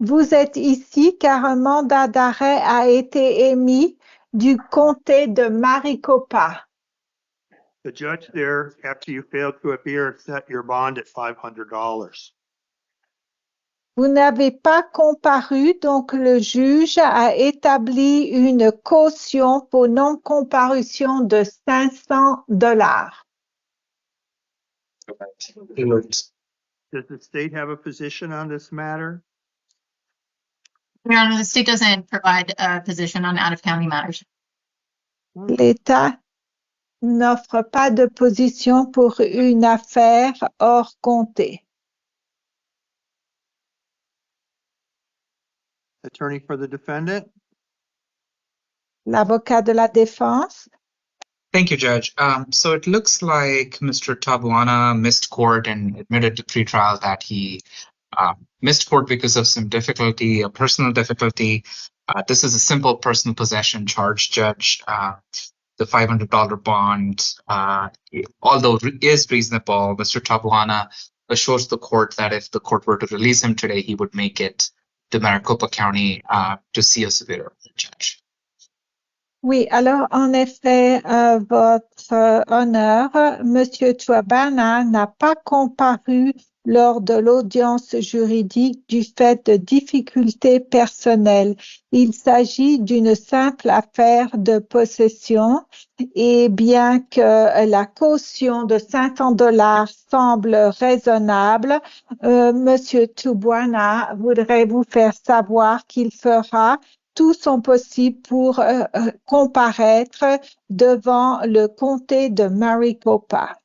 Vous êtes ici car un mandat d'arrêt a été émis du comté de Maricopa. The judge there, after you failed to appear, set your bond at $500. Vous n'avez pas comparu, donc le juge a établi une caution pour non-comparution de $500. Does the state have a position on this matter? Your Honor, the state doesn't provide a position on out-of-county matters. L'État n'offre pas de position pour une affaire hors comté. Attorney for the defendant? L'avocat de la défense. Thank you, Judge. So it looks like Mr. Tabuana missed court and admitted to pretrial that he missed court because of some difficulty, a personal difficulty. This is a simple personal possession charge, Judge. The $500 bond, although is reasonable, Mr. Tabuana assures the court that if the court were to release him today, he would make it to Maricopa County to see a severe judge. Oui, alors en effet, votre honneur, Monsieur Tuabana n'a pas comparu lors de l'audience juridique du fait de difficultés personnelles. Il s'agit d'une simple affaire de possession et bien que la caution de $500 semble raisonnable, Monsieur Tuabana voudrait vous faire savoir qu'il fera tout son possible pour comparaître devant le comté de Maricopa.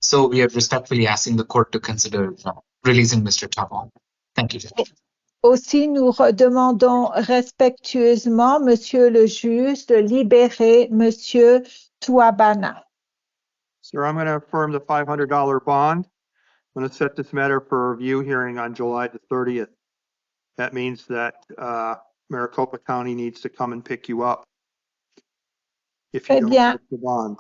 So we are respectfully asking the court to consider releasing Mr. Tabuana. Thank you, Judge. Aussi, nous redemandons respectueusement, Monsieur le juge, de libérer Monsieur Tuabana. Sir, I'm going to affirm the $500 bond. I'm going to set this matter for review hearing on July the 30th. That means that Maricopa County needs to come and pick you up if you Très don't bien. take the bond.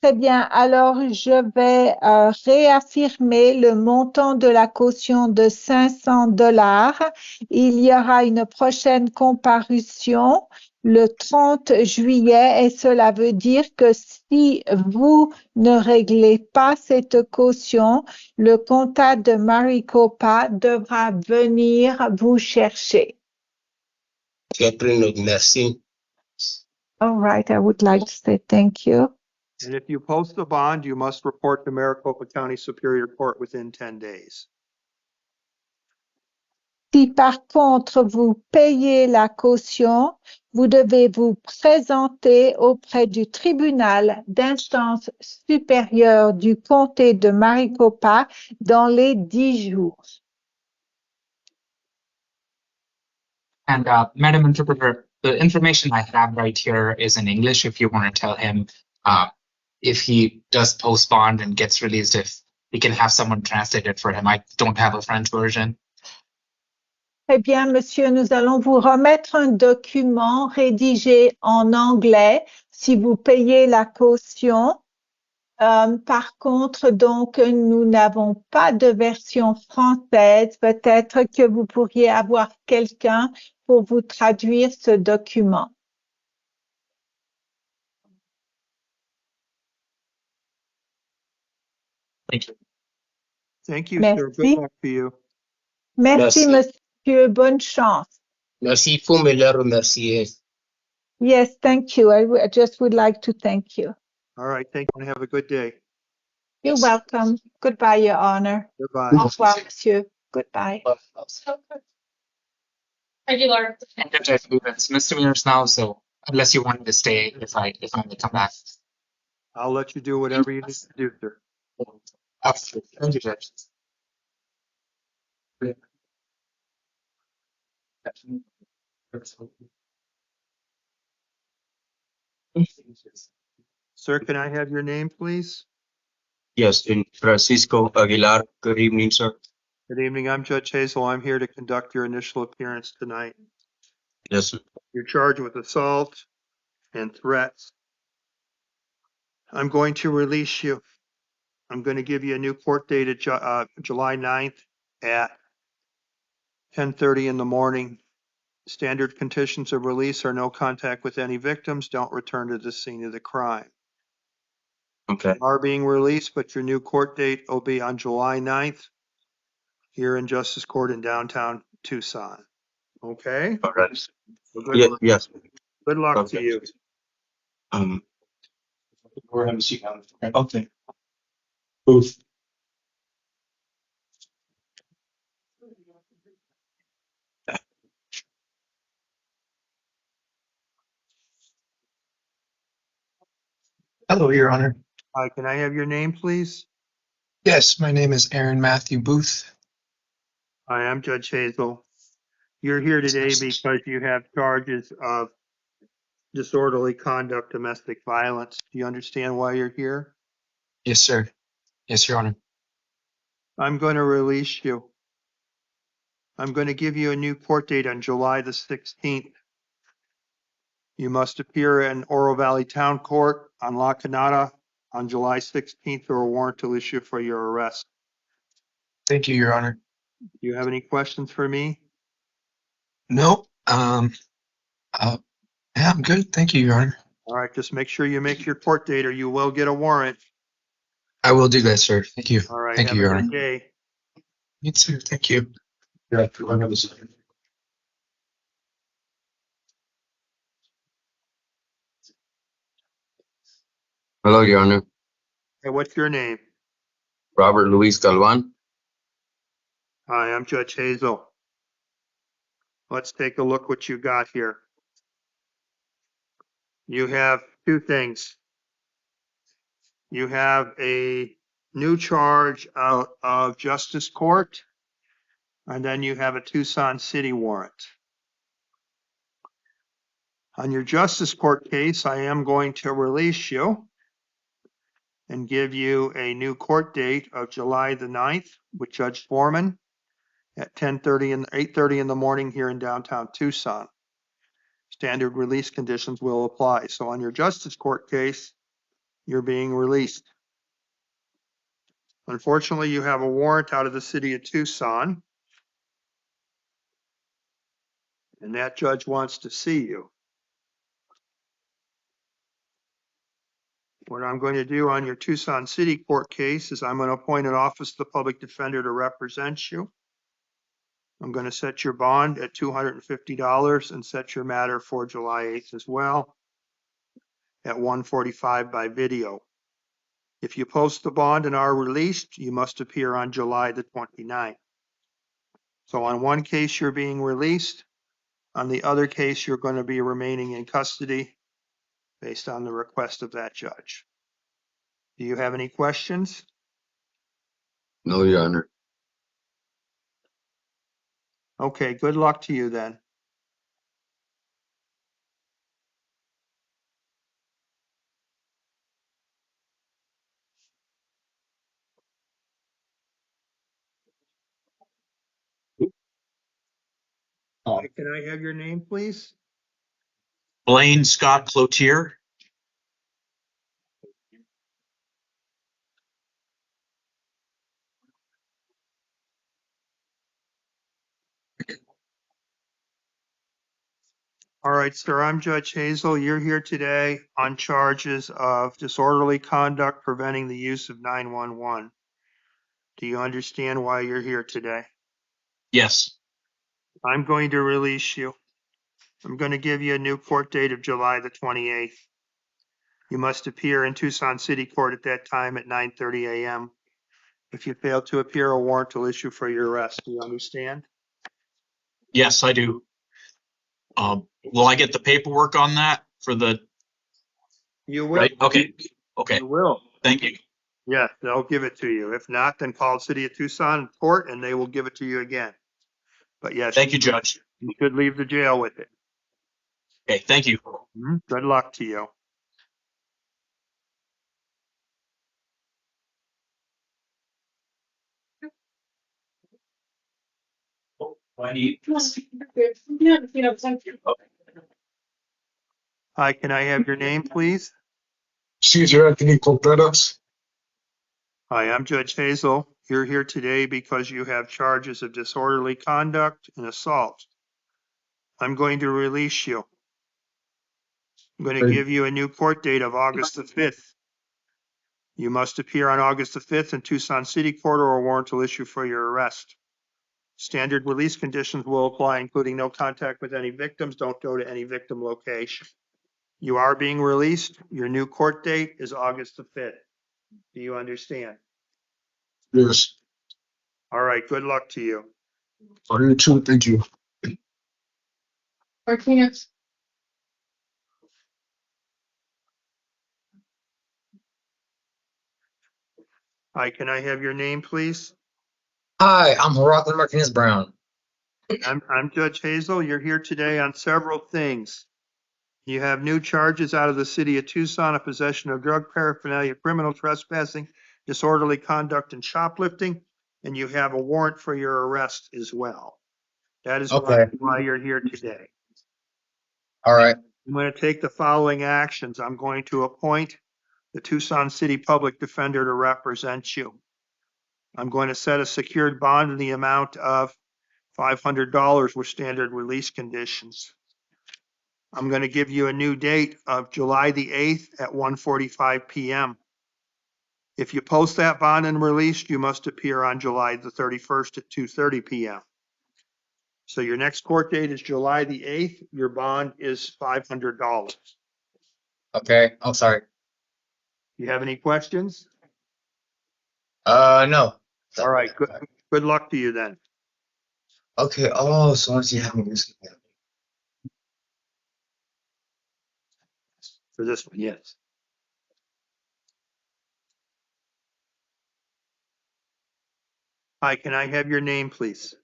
Très bien. Alors, je vais réaffirmer le montant de la caution de $500. Il y aura une prochaine comparution le 30 juillet et cela veut dire que si vous ne réglez pas cette caution, le comtat de Maricopa devra venir vous chercher. Merci. All right, I would like to say thank you. And if you post the bond, you must report to Maricopa County Superior Court within 10 days. Si par contre vous payez la caution, vous devez vous présenter auprès du tribunal d'instance supérieure du comté de Maricopa dans les 10 jours. And Madam Interpreter, the information I have right here is in English. If you want to tell him if he does post bond and gets released, if he can have someone translate it for him. I don't have a French version. Très bien, monsieur, nous allons vous remettre un document rédigé en anglais si vous payez la caution. Par contre, donc, nous n'avons pas de version française. Peut-être que vous pourriez avoir quelqu'un pour vous traduire ce document. Thank you. Thank you, Merci. sir. Good luck to you. Merci, Merci. monsieur. Bonne chance. Merci, il faut me le remercier. Yes, thank you. I just would like to thank you. All right. Thank you and have a good day. You're welcome. Goodbye, Your Honor. Goodbye. Au revoir, monsieur. Goodbye. Thank you, Laura. And Judge, it's misdemeanors now, so unless you want to stay, if I may come back. I'll let you do whatever you need to do, sir. Absolutely. Thank you, Judge. Sir, can I have your name, please? Yes, in Francisco Aguilar. Good evening, sir. Good evening. I'm Judge Hazel. I'm here to conduct your initial appearance tonight. Yes, sir. You're charged with assault and threats. I'm going to release you. I'm going to give you a new court date at July 9th at 10:30 in the morning. Standard conditions of release are no contact with any victims, don't return to the scene of the crime. Okay. You are being released, but your new court date will be on July 9th here in Justice Court in downtown Tucson. Okay? All right. Well, good, Yes. good luck to you. We're having a seat down. Okay. Booth. Hello, Your Honor. Hi, can I have your name, please? Yes, my name is Aaron Matthew Booth. Hi, I'm Judge Hazel. You're here today because you have charges of disorderly conduct, domestic violence. Do you understand why you're here? Yes, sir. Yes, Your Honor. I'm going to release you. I'm going to give you a new court date on July the 16th. You must appear in Oro Valley Town Court on La Canada on July 16th or a warrant will issue for your arrest. Thank you, Your Honor. Do you have any questions for me? No, yeah, I'm good. Thank you, Your Honor. All right, just make sure you make your court date or you will get a warrant. I will do that, sir. Thank you. All right, Thank have you, a Your Honor. good day. You too. Thank you. Yeah, we're having a seat. Hello, Your Honor. Hey, what's your name? Robert Luis Galvan. Hi, I'm Judge Hazel. Let's take a look what you got here. You have two things. You have a new charge out of Justice Court, and then you have a Tucson City warrant. On your Justice Court case, I am going to release you and give you a new court date of July the 9th with Judge Foreman at 10:30 and 8:30 in the morning here in downtown Tucson. Standard release conditions will apply. So on your Justice Court case, you're being released. Unfortunately, you have a warrant out of the city of Tucson, and that judge wants to see you. What I'm going to do on your Tucson City Court case is I'm going to appoint an Office of the Public Defender to represent you. I'm going to set your bond at $250 and set your matter for July 8th as well at 1:45 by video. If you post the bond and are released, you must appear on July the 29th. So on one case, you're being released. On the other case, you're going to be remaining in custody based on the request of that judge. Do you have any questions? No, Your Honor. Okay, good luck to you then. Can I have your name, please? Blaine Scott Cloutier. All right, sir, I'm Judge Hazel. You're here today on charges of disorderly conduct preventing the use of 911. Do you understand why you're here today? Yes. I'm going to release you. I'm going to give you a new court date of July the 28th. You must appear in Tucson City Court at that time at 9:30 a.m. If you fail to appear, a warrant will issue for your arrest. Do you understand? Yes, I do. Will I get the paperwork on that for the, You will. right? Okay. Okay. You will. Thank you. Yes, they'll give it to you. If not, then call the City of Tucson Court and they will give it to you again. But yes. Thank you, Judge. You could leave the jail with it. Okay. Thank you. Good luck to you. Hi, can I have your name, please? Cesar Anthony Contreras. Hi, I'm Judge Hazel. You're here today because you have charges of disorderly conduct and assault. I'm going to release you. I'm going to give you a new court date of August the 5th. You must appear on August the 5th in Tucson City Court or a warrant will issue for your arrest. Standard release conditions will apply, including no contact with any victims. Don't go to any victim location. You are being released. Your new court date is August the 5th. Do you understand? Yes. All right, good luck to you. For you too. Thank you. Martinez. Hi, can I have your name, please? Hi, I'm Gerardo Martinez Brown. I'm Judge Hazel. You're here today on several things. You have new charges out of the city of Tucson of possession of drug paraphernalia, criminal trespassing, disorderly conduct, and shoplifting, and you have a warrant for your arrest as well. That is Okay. why you're here today. All right. I'm going to take the following actions. I'm going to appoint the Tucson City Public Defender to represent you. I'm going to set a secured bond in the amount of $500 with standard release conditions. I'm going to give you a new date of July the 8th at 1:45 p.m. If you post that bond and release, you must appear on July the 31st at 2:30 p.m. So your next court date is July the 8th. Your bond is $500. Okay. I'm sorry. You have any questions? No. All right, good luck to you then. Okay. Oh, so once you have me this. For this one, yes. Hi, can I have your name, please?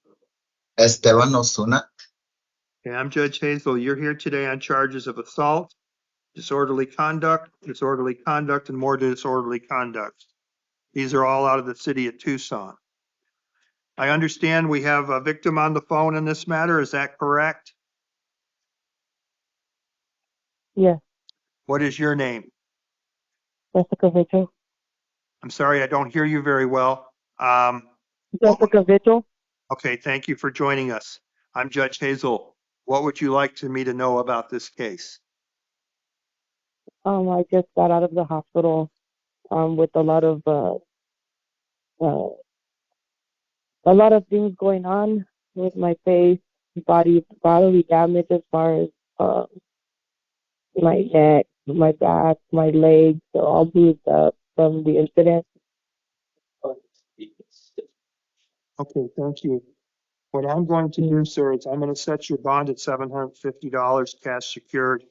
Esteban Osuna. Okay, I'm Judge Hazel. You're here today on charges of assault, disorderly conduct, and more disorderly conduct. These are all out of the city of Tucson. I understand we have a victim on the phone in this matter. Is that correct? Yes, What is your name? Jessica Vigil. I'm sorry, I don't hear you very well. Jessica Vigil. Okay, thank you for joining us. I'm Judge Hazel. What would you like me to know about this case? I just got out of the hospital with a lot of things going on with my face, bodily damage as far as my neck, my back, my legs. They're all bruised up from the incident. Okay, thank you. What I'm going to do, sir, is I'm going to set your bond at $750 cash secured.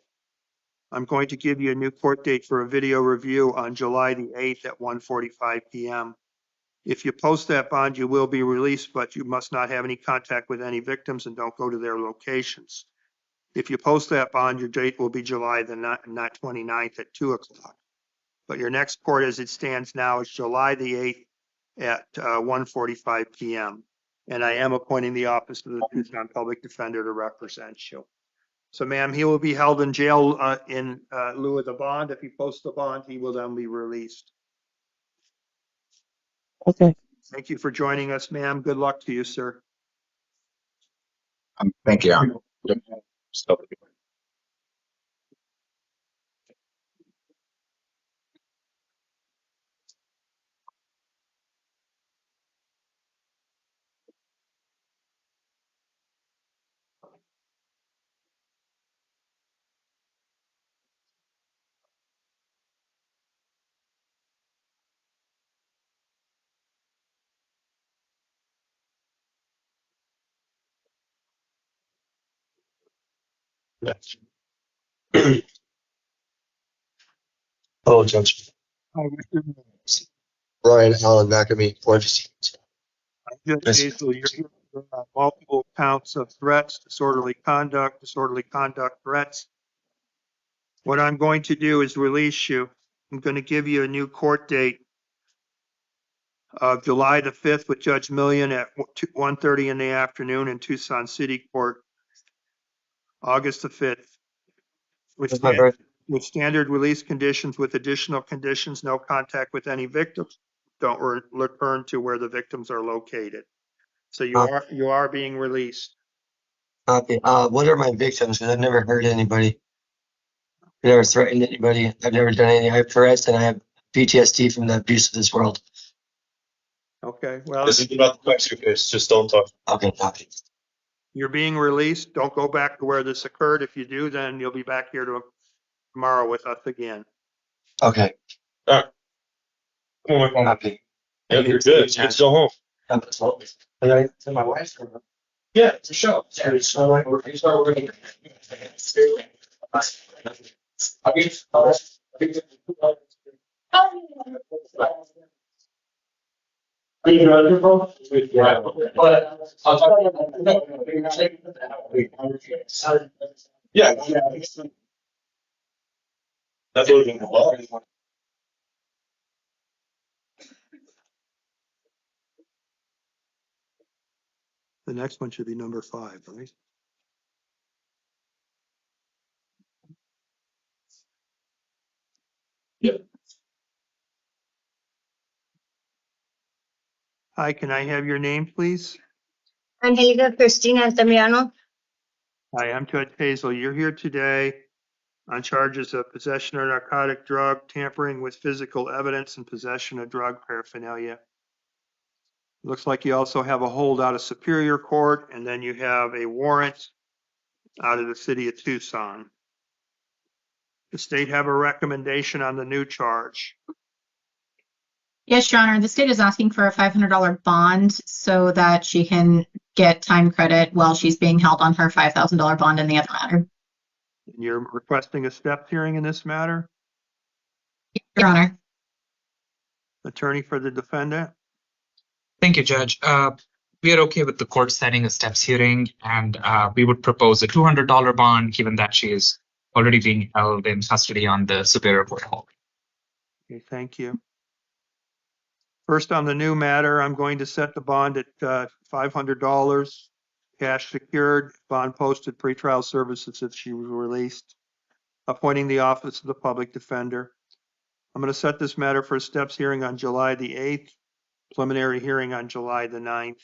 I'm going to give you a new court date for a video review on July the 8th at 1:45 p.m. If you post that bond, you will be released, but you must not have any contact with any victims and don't go to their locations. If you post that bond, your date will be July the 29th at 2 o'clock. But your next court as it stands now is July the 8th at 1:45 p.m. And I am appointing the office of the Tucson Public Defender to represent you. So ma'am, he will be held in jail in lieu of the bond. If he posts the bond, he will then be released. Okay. Thank you for joining us, ma'am. Good luck to you, sir. Thank you. Yes. Hello, Judge. Hi, Mr. Mayor. Ryan Allen McAmey, Forest. Judge Hazel, you're here for multiple counts of threats, disorderly conduct, threats. What I'm going to do is release you. I'm going to give you a new court date of July the 5th with Judge Millian at 1:30 in the afternoon in Tucson City Court. August the 5th. With standard release conditions with additional conditions, no contact with any victims. don't return to where the victims are located. So Uh. you are being released. Okay. What are my victims? Because I've never hurt anybody. I've never threatened anybody. I've never done anything. I have Tourette's and I have PTSD from the abuse of this world. Okay, well, This is about the question case. Just don't talk. Okay, copy. you're being released. Don't go back to where this occurred. If you do, then you'll be back here tomorrow with us again. Okay. Come on, my Copy. Yep, you're good. Let's go home. I tell my wife. Yeah, for sure. Yeah. That's what we can. The next one should be number 5, right? Yeah. Hi, can I have your name, please? Angelica Cristina Altamirano. Hi, I'm Judge Hazel. You're here today on charges of possession of narcotic drug, tampering with physical evidence, and possession of drug paraphernalia. Looks like you also have a hold out of Superior Court, and then you have a warrant out of the city of Tucson. The state have a recommendation on the new charge. Yes, Your Honor, the state is asking for a $500 bond so that she can get time credit while she's being held on her $5,000 bond in the other matter. You're requesting a stepped hearing in this matter? Your Honor. Attorney for the defendant? Thank you, Judge. We are okay with the court setting a steps hearing, and we would propose a $200 bond, given that she is already being held in custody on the Superior Court hall. Okay, thank you. First, on the new matter, I'm going to set the bond at $500, cash secured, bond posted, pretrial services if she was released, appointing the Office of the Public Defender. I'm going to set this matter for a steps hearing on July the 8th, preliminary hearing on July the 9th.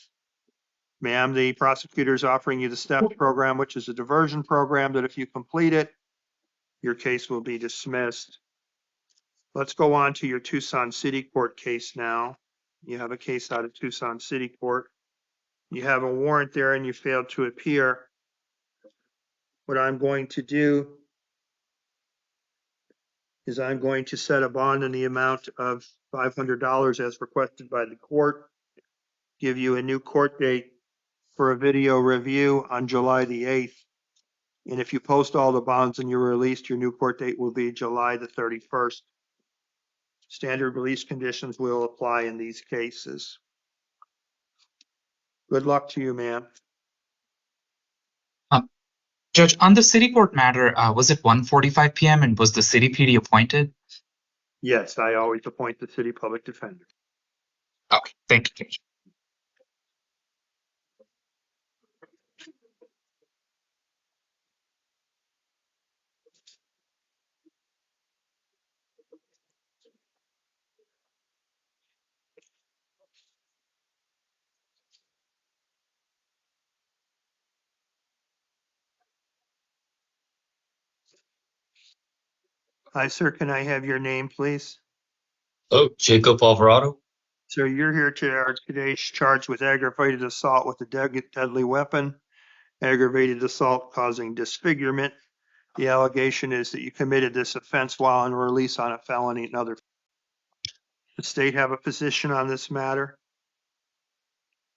Ma'am, the prosecutor is offering you the STEP program, which is a diversion program that if you complete it, your case will be dismissed. Let's go on to your Tucson City Court case now. You have a case out of Tucson City Court. You have a warrant there and you failed to appear. What I'm going to do is I'm going to set a bond in the amount of $500 as requested by the court, give you a new court date for a video review on July the 8th. And if you post all the bonds and you're released, your new court date will be July the 31st. Standard release conditions will apply in these cases. Good luck to you, ma'am. Judge, on the city court matter, was it 1:45 p.m. and was the city PD appointed? Yes, I always appoint the city public defender. Okay, thank you, Judge. Hi, sir. Can I have your name, please? Oh, Jacob Alvarado. Sir, you're here today charged with aggravated assault with a deadly weapon, aggravated assault causing disfigurement. The allegation is that you committed this offense while on release on a felony and other. The state have a position on this matter?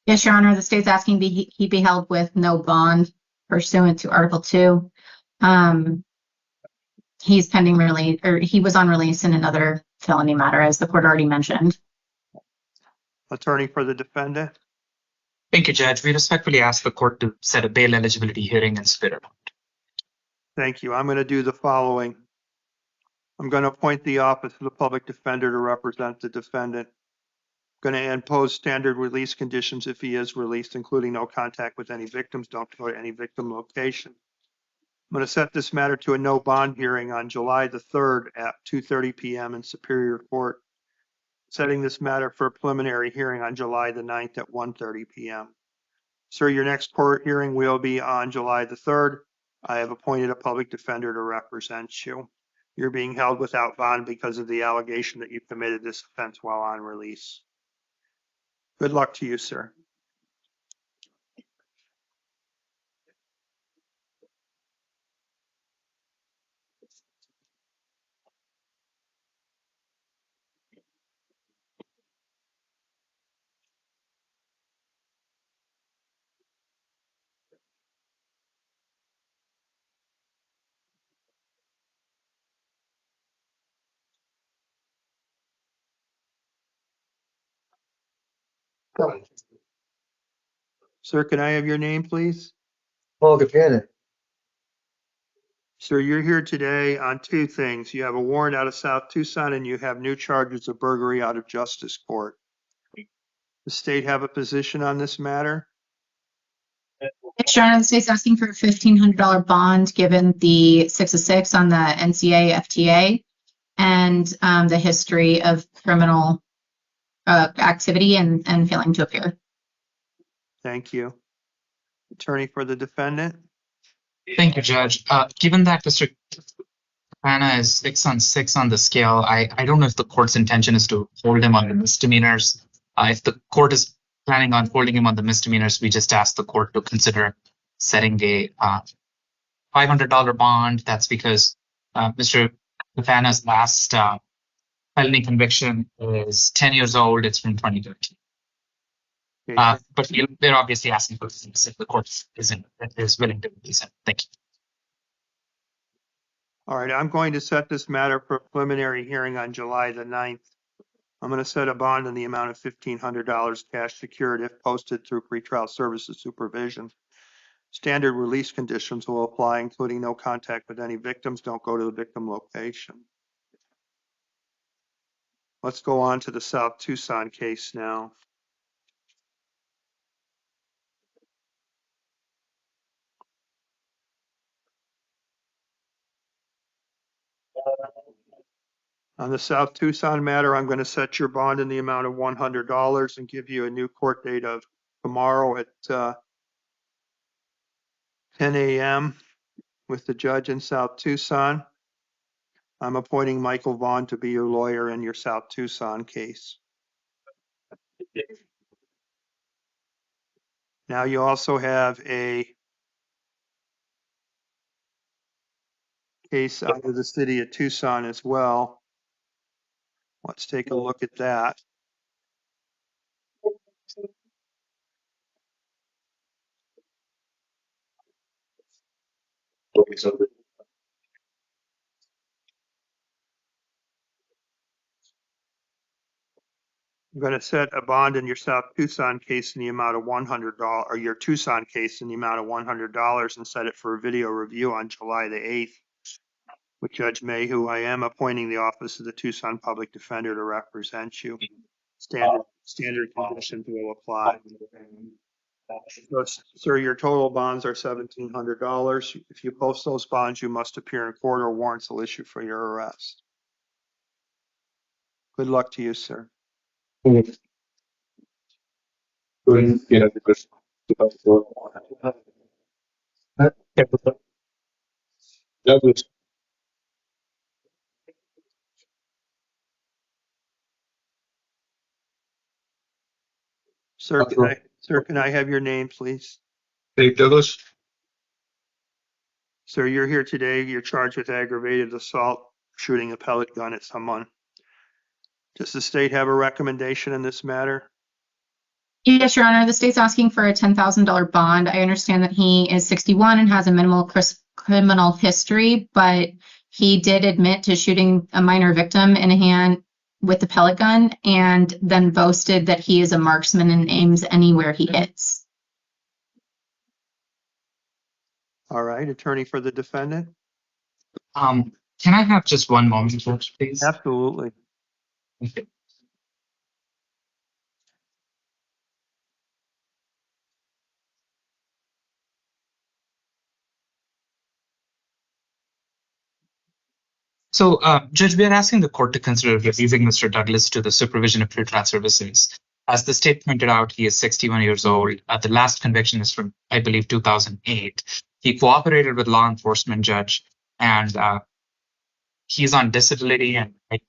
Yes, Your Honor, the state's asking he be held with no bond pursuant to Article 2. He's pending release, or he was on release in another felony matter, as the court already mentioned. Attorney for the defendant? Thank you, Judge. We respectfully ask the court to set a bail eligibility hearing and split it out. Thank you. I'm going to do the following. I'm going to appoint the Office of the Public Defender to represent the defendant. I'm going to impose standard release conditions if he is released, including no contact with any victims, don't go to any victim location. I'm going to set this matter to a no bond hearing on July the 3rd at 2:30 p.m. in Superior Court. setting this matter for a preliminary hearing on July the 9th at 1:30 p.m. Sir, your next court hearing will be on July the 3rd. I have appointed a public defender to represent you. You're being held without bond because of the allegation that you committed this offense while on release. Good luck to you, sir. Sir, can I have your name, please? Paul Capana. Sir, you're here today on two things. You have a warrant out of South Tucson and you have new charges of burglary out of Justice Court. The state have a position on this matter? Yes, Your Honor, the state's asking for a $1,500 bond given the 6 of 6 on the NCA FTA and the history of criminal activity and failing to appear. Thank you. Attorney for the defendant? Thank you, Judge. Given that Mr. Capana is 6 on 6 on the scale, I don't know if the court's intention is to hold him on the misdemeanors. If the court is planning on holding him on the misdemeanors, we just ask the court to consider setting a $500 bond. That's because Mr. Capana's last felony conviction is 10 years old. It's from 2013. But they're obviously asking for this if the court is willing to release him. Thank you. All right, I'm going to set this matter for a preliminary hearing on July the 9th. I'm going to set a bond in the amount of $1,500 cash secured if posted through pretrial services supervision. Standard release conditions will apply, including no contact with any victims. Don't go to the victim location. Let's go on to the South Tucson case now. On the South Tucson matter, I'm going to set your bond in the amount of $100 and give you a new court date of tomorrow at 10 a.m. with the judge in South Tucson. I'm appointing Michael Vaughn to be your lawyer in your South Tucson case. Now you also have a case out of the city of Tucson as well. Let's take a look at that. I'm going to set a bond in your South Tucson case in the amount of $100, or your Tucson case in the amount of $100, and set it for a video review on July the 8th with Judge May, who I am appointing the Office of the Tucson Public Defender to represent you. Standard conditions will apply. So, sir, your total bonds are $1,700. If you post those bonds, you must appear in court or warrants will issue for your arrest. Good luck to you, sir. Sir, can I have your name, please? Dave Douglas. Sir, you're here today. You're charged with aggravated assault, shooting a pellet gun at someone. Does the state have a recommendation in this matter? Yes, Your Honor, the state's asking for a $10,000 bond. I understand that he is 61 and has a minimal criminal history, but he did admit to shooting a minor victim in a hand with the pellet gun and then boasted that he is a marksman and aims anywhere he hits. All right, attorney for the defendant? Can I have just one moment, Judge, please? Absolutely. Okay. So, Judge, we are asking the court to consider releasing Mr. Douglas to the supervision of pretrial services. As the state pointed out, he is 61 years old. The last conviction is from, I believe, 2008. He cooperated with law enforcement, Judge, and he's on disability. And I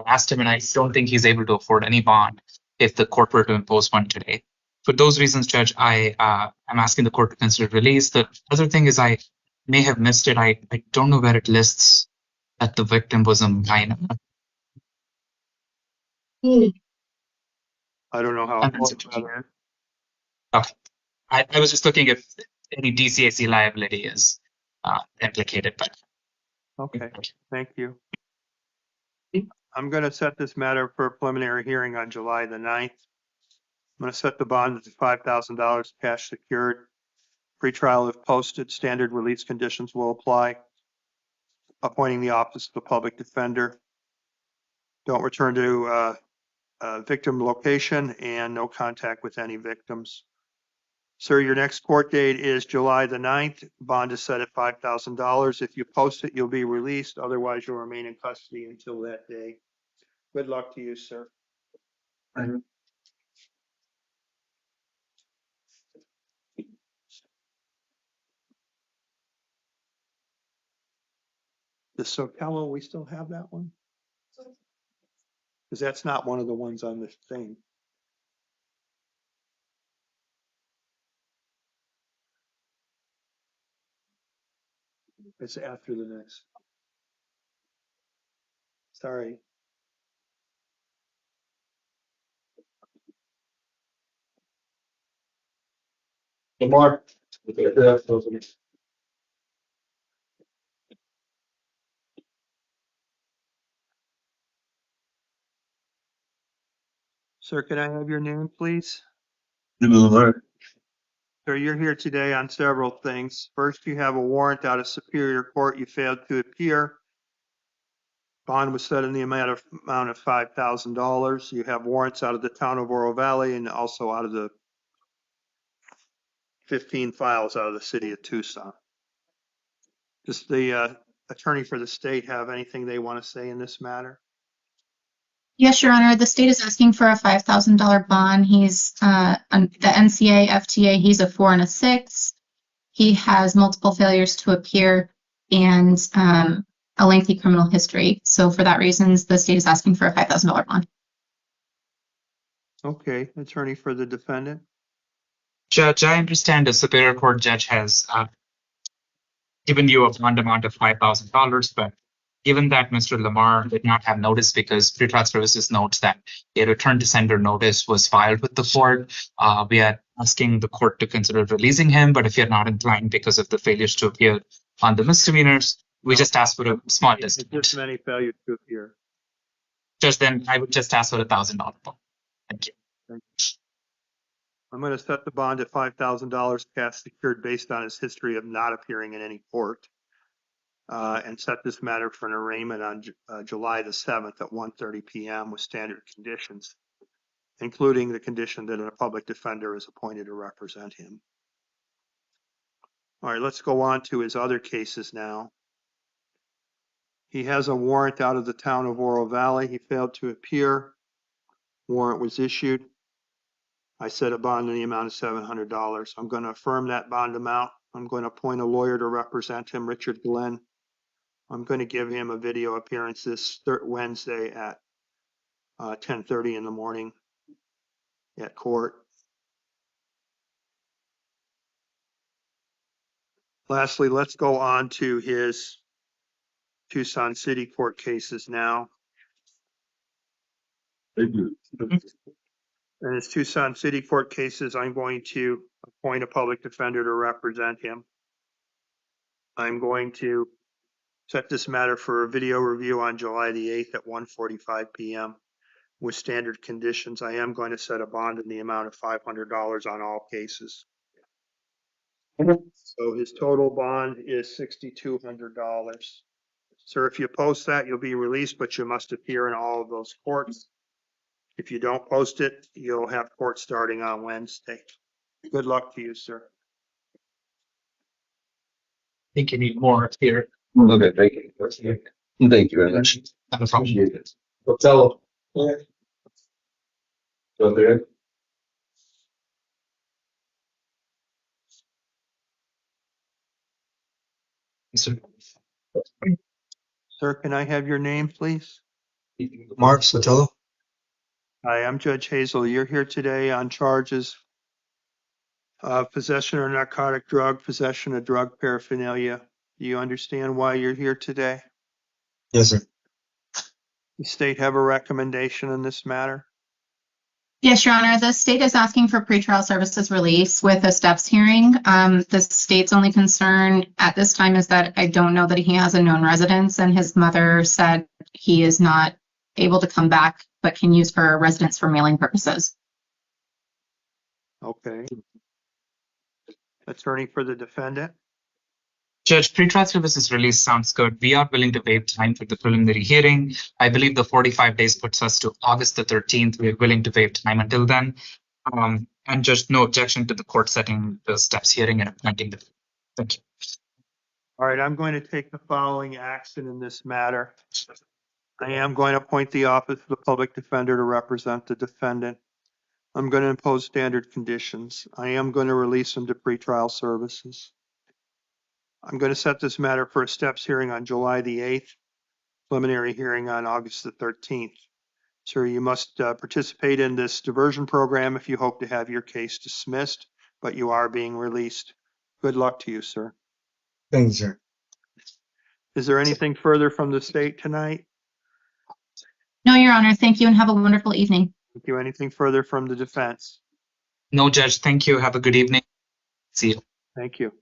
asked him, and I don't think he's able to afford any bond if the court were to impose one today. For those reasons, Judge, I'm asking the court to consider release. The other thing is I may have missed it. I don't know where it lists that the victim was a minor. I don't know how. Okay. I was just looking if any DCAC liability is implicated, but. Okay, thank you. I'm going to set this matter for a preliminary hearing on July the 9th. I'm going to set the bond at $5,000 cash secured. Pretrial if posted, standard release conditions will apply. Appointing the office of the public defender. Don't return to victim location and no contact with any victims. Sir, your next court date is July the 9th. Bond is set at $5,000. If you post it, you'll be released. Otherwise, you'll remain in custody until that day. Good luck to you, sir. The SoCal, we still have that one? Because that's not one of the ones on this thing. It's after the next. Sorry. Lamar. Sir, can I have your name, please? Lamar. Sir, you're here today on several things. First, you have a warrant out of Superior Court. You failed to appear. Bond was set in the amount of $5,000. You have warrants out of the town of Oro Valley and also out of the 15 files out of the city of Tucson. Does the attorney for the state have anything they want to say in this matter? Yes, Your Honor. The state is asking for a $5,000 bond. He's the NCA, FTA. He's a 4 and a 6. He has multiple failures to appear and a lengthy criminal history. So for that reasons, the state is asking for a $5,000 bond. Okay, attorney for the defendant. Judge, I understand the Superior Court judge has given you a bond amount of $5,000, but given that Mr. Lamar did not have notice because pretrial services notes that a return to sender notice was filed with the court, we are asking the court to consider releasing him. But if you're not inclined because of the failures to appear on the misdemeanors, we just ask for a small discount. Just many failures to appear. Just then, I would just ask for a $1,000 bond. Thank you. I'm going to set the bond at $5,000 cash secured based on his history of not appearing in any court. And set this matter for an arraignment on July the 7th at 1:30 p.m. with standard conditions, including the condition that a public defender is appointed to represent him. All right, let's go on to his other cases now. He has a warrant out of the town of Oro Valley. He failed to appear. Warrant was issued. I set a bond in the amount of $700. I'm going to affirm that bond amount. I'm going to appoint a lawyer to represent him, Richard Glenn. I'm going to give him a video appearance this Wednesday at 10:30 in the morning at court. Lastly, let's go on to his Tucson City Court cases now. In his Tucson City Court cases, I'm going to appoint a public defender to represent him. I'm going to set this matter for a video review on July the 8th at 1:45 p.m. with standard conditions. I am going to set a bond in the amount of $500 on all cases. So his total bond is $6,200. Sir, if you post that, you'll be released, but you must appear in all of those courts. If you don't post it, you'll have court starting on Wednesday. Good luck to you, sir. I think you need more here. Okay, thank you. Thank you very much. Not a problem. Appreciate it. Hotel. Go there. Sir. Sir, can I have your name, please? Mark Sotelo. Hi, I'm Judge Hazel. You're here today on charges of possession of narcotic drug, possession of drug paraphernalia. Do you understand why you're here today? Yes, sir. The state have a recommendation in this matter? Yes, Your Honor, the state is asking for pretrial services release with a steps hearing. The state's only concern at this time is that I don't know that he has a known residence, and his mother said he is not able to come back, but can use her residence for mailing purposes. Okay. Attorney for the defendant? Judge, pretrial services release sounds good. We are willing to waive time for the preliminary hearing. I believe the 45 days puts us to August the 13th. We're willing to waive time until then. And just no objection to the court setting the steps hearing and appointing the. Thank you. All right, I'm going to take the following action in this matter. I am going to appoint the office of the public defender to represent the defendant. I'm going to impose standard conditions. I am going to release him to pretrial services. I'm going to set this matter for a steps hearing on July the 8th, preliminary hearing on August the 13th. Sir, you must participate in this diversion program if you hope to have your case dismissed, but you are being released. Good luck to you, sir. Thank you, sir. Is there anything further from the state tonight? No, Your Honor, thank you and have a wonderful evening. Thank you. Anything further from the defense? No, Judge. Thank you. Have a good evening. See you. Thank you.